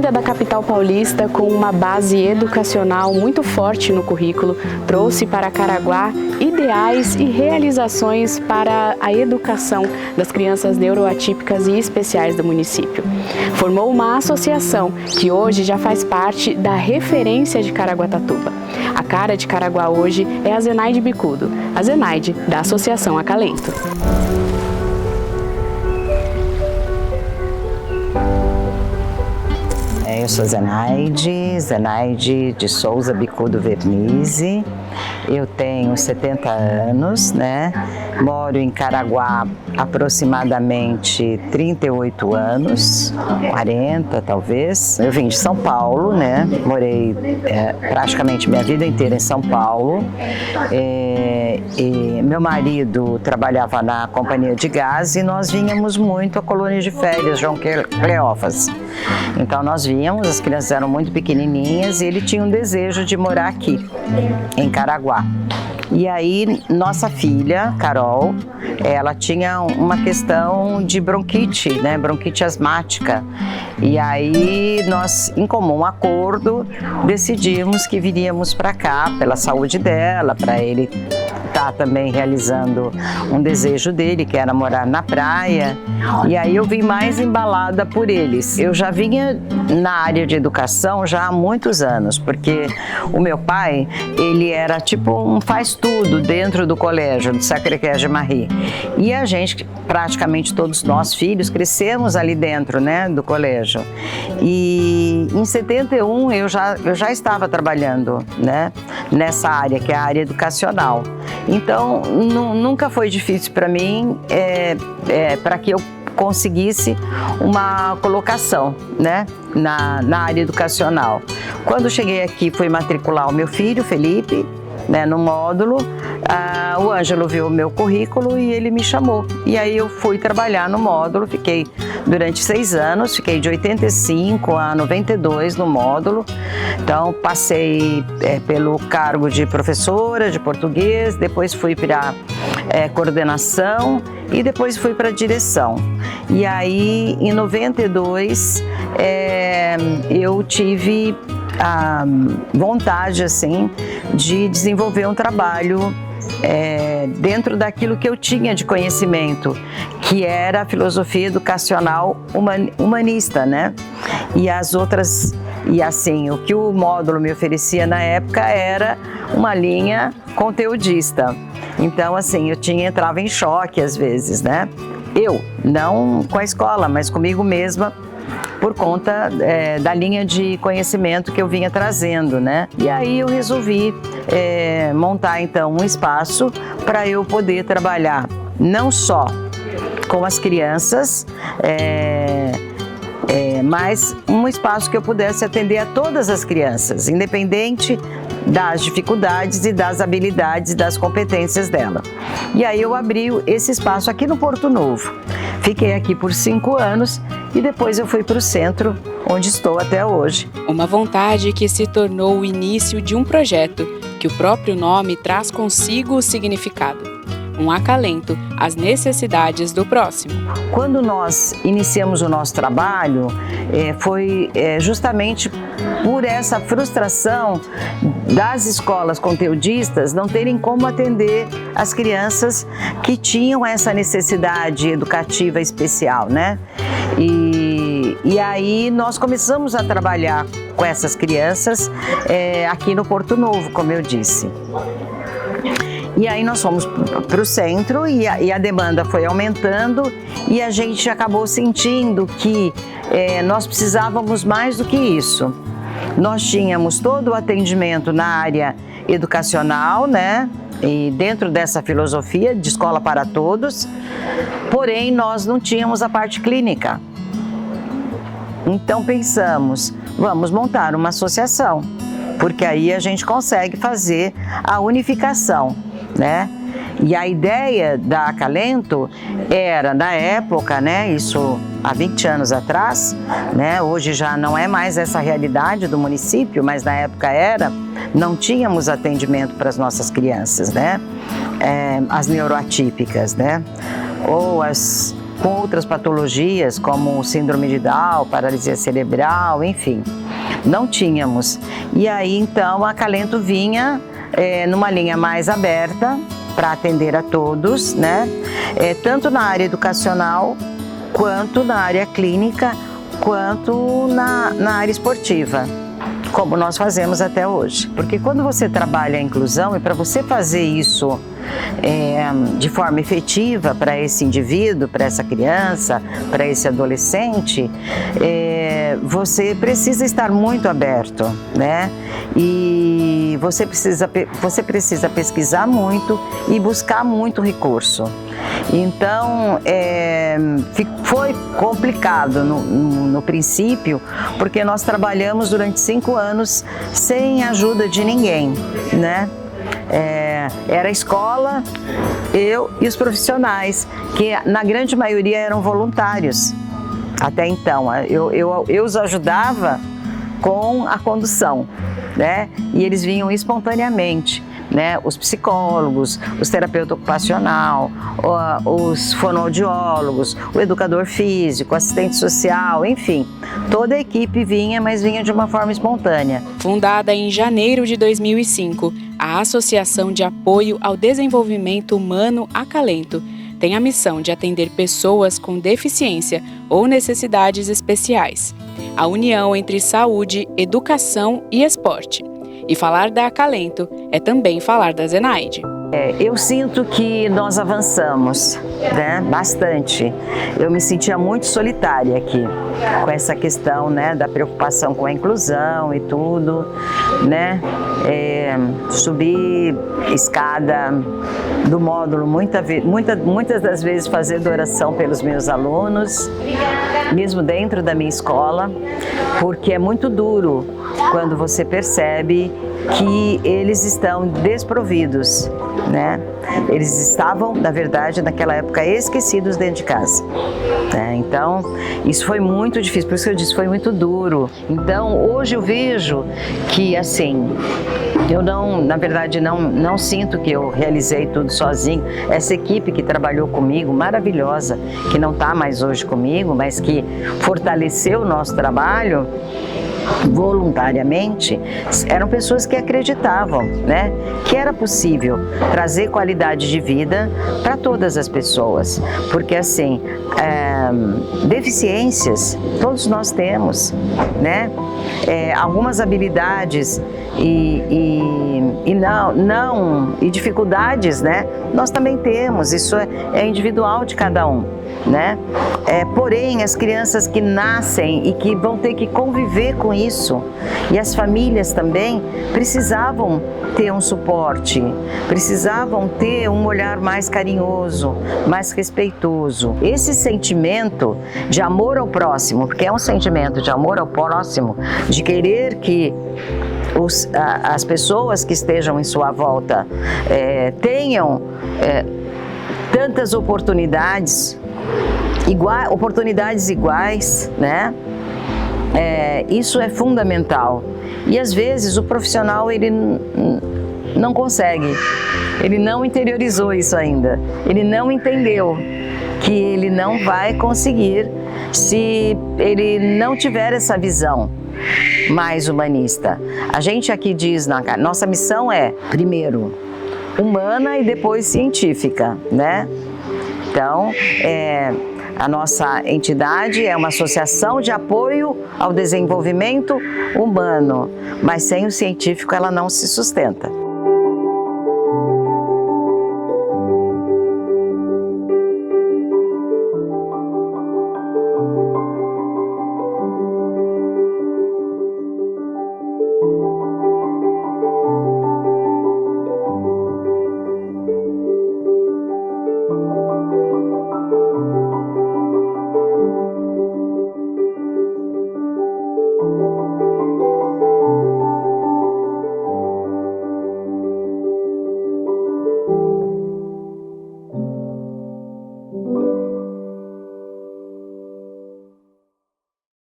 Vinda da capital paulista com uma base educacional muito forte no currículo, trouxe para Caraguá ideais e realizações para a educação das crianças neuroatípicas e especiais do município. Formou uma associação que hoje já faz parte da referência de Caraguatatuba. A cara de Caraguá hoje é a Zenaide Bicudo, a Zenaide da Associação Acalento. Eu sou Zenaide de Souza Bicudo Vernizzi. Eu tenho 70 anos, né? Moro em Caraguá aproximadamente 38 anos, 40 talvez. Eu vim de São Paulo, né? Morei praticamente minha vida inteira em São Paulo. E meu marido trabalhava na companhia de gás e nós vínhamos muito à colônia de férias João Cleófas. Então nós víamos, as crianças eram muito pequenininhas e ele tinha um desejo de morar aqui, em Caraguá. E aí, nossa filha, Carol, ela tinha uma questão de bronquite, né? Bronquite asmática. E aí, nós, em comum acordo, decidimos que viríamos para cá, pela saúde dela, para ele estar também realizando um desejo dele, que era morar na praia. E aí, eu vim mais embalada por eles. Eu já vinha na área de educação já há muitos anos, porque o meu pai, ele era tipo um faz-tudo dentro do colégio, do Sacré-Cœur de Marie. E a gente, praticamente todos nós filhos, crescemos ali dentro, né, do colégio. E em 71 eu já estava trabalhando, né, nessa área, que é a área educacional. Então, nunca foi difícil para mim, para que eu conseguisse uma colocação, né, na área educacional. Quando cheguei aqui, fui matricular o meu filho, Felipe, né, no módulo. O Ângelo viu o meu currículo e ele me chamou. E aí eu fui trabalhar no módulo, fiquei durante 6 anos, fiquei de 85 a 92 no módulo. Então passei pelo cargo de professora de português, depois fui para coordenação e depois fui para direção. E aí em 92 eu tive a vontade assim de desenvolver um trabalho dentro daquilo que eu tinha de conhecimento, que era a filosofia educacional humanista, né? E as outras, e assim, o que o módulo me oferecia na época era uma linha conteudista. Então, assim, eu entrava em choque às vezes, né? Eu, não com a escola, mas comigo mesma, por conta da linha de conhecimento que eu vinha trazendo, né? E aí eu resolvi montar então um espaço para eu poder trabalhar não só com as crianças, mas um espaço que eu pudesse atender a todas as crianças, independente das dificuldades e das habilidades e das competências dela. E aí eu abri esse espaço aqui no Porto Novo. Fiquei aqui por 5 anos e depois eu fui para o centro, onde estou até hoje. Uma vontade que se tornou o início de um projeto, que o próprio nome traz consigo o significado. Um acalento às necessidades do próximo. Quando nós iniciamos o nosso trabalho, foi justamente por essa frustração das escolas conteudistas não terem como atender as crianças que tinham essa necessidade educativa especial, né? E aí nós começamos a trabalhar com essas crianças aqui no Porto Novo, como eu disse. E aí nós fomos para o centro e a demanda foi aumentando e a gente acabou sentindo que nós precisávamos mais do que isso. Nós tínhamos todo o atendimento na área educacional, né? E dentro dessa filosofia de escola para todos, porém nós não tínhamos a parte clínica. Então pensamos, vamos montar uma associação, porque aí a gente consegue fazer a unificação, né? E a ideia da Acalento era, na época, né, isso há 20 anos atrás, né, hoje já não é mais essa realidade do município, mas na época era, não tínhamos atendimento para as nossas crianças, né, as neuroatípicas, né, ou as com outras patologias, como síndrome de Down, paralisia cerebral, enfim. Não tínhamos. E aí, então, a Acalento vinha numa linha mais aberta para atender a todos, né? Tanto na área educacional, quanto na área clínica, quanto na área esportiva, como nós fazemos até hoje. Porque quando você trabalha a inclusão, e para você fazer isso de forma efetiva para esse indivíduo, para essa criança, para esse adolescente, você precisa estar muito aberto, né? E você precisa pesquisar muito e buscar muito recurso. Então, foi complicado no princípio, porque nós trabalhamos durante 5 anos sem ajuda de ninguém, né? Era a escola, eu e os profissionais, que na grande maioria eram voluntários. Até então, eu os ajudava com a condução, né? E eles vinham espontaneamente, né? Os psicólogos, os terapeutas ocupacional, os fonoaudiólogos, o educador físico, o assistente social, enfim, toda a equipe vinha, mas vinha de uma forma espontânea. Fundada em janeiro de 2005, a Associação de Apoio ao Desenvolvimento Humano Acalento tem a missão de atender pessoas com deficiência ou necessidades especiais. A união entre saúde, educação e esporte. E falar da Acalento é também falar da Zenaide. Eu sinto que nós avançamos, né, bastante. Eu me sentia muito solitária aqui, com essa questão, né, da preocupação com a inclusão e tudo, né? Subir escada do módulo, muitas das vezes fazendo oração pelos meus alunos, mesmo dentro da minha escola, porque é muito duro quando você percebe que eles estão desprovidos, né? Eles estavam, na verdade, naquela época, esquecidos dentro de casa. Então, isso foi muito difícil, por isso que eu disse, foi muito duro. Então, hoje eu vejo que, assim, eu na verdade, não sinto que eu realizei tudo sozinho. Essa equipe que trabalhou comigo, maravilhosa, que não está mais hoje comigo, mas que fortaleceu o nosso trabalho, voluntariamente, eram pessoas que acreditavam, né, que era possível trazer qualidade de vida para todas as pessoas, porque assim, deficiências todos nós temos, né, algumas habilidades e dificuldades, né, nós também temos, isso é individual de cada um, né? Porém, as crianças que nascem e que vão ter que conviver com isso, e as famílias também, precisavam ter um suporte, precisavam ter um olhar mais carinhoso, mais respeitoso. Esse sentimento de amor ao próximo, porque é um sentimento de amor ao próximo, de querer que as pessoas que estejam em sua volta tenham tantas oportunidades iguais, né? Isso é fundamental. E às vezes o profissional ele não consegue, ele não interiorizou isso ainda, ele não entendeu que ele não vai conseguir se ele não tiver essa visão mais humanista. A gente aqui diz, nossa missão é, primeiro, humana e depois científica, né? Então, a nossa entidade é uma associação de apoio ao desenvolvimento humano, mas sem o científico ela não se sustenta.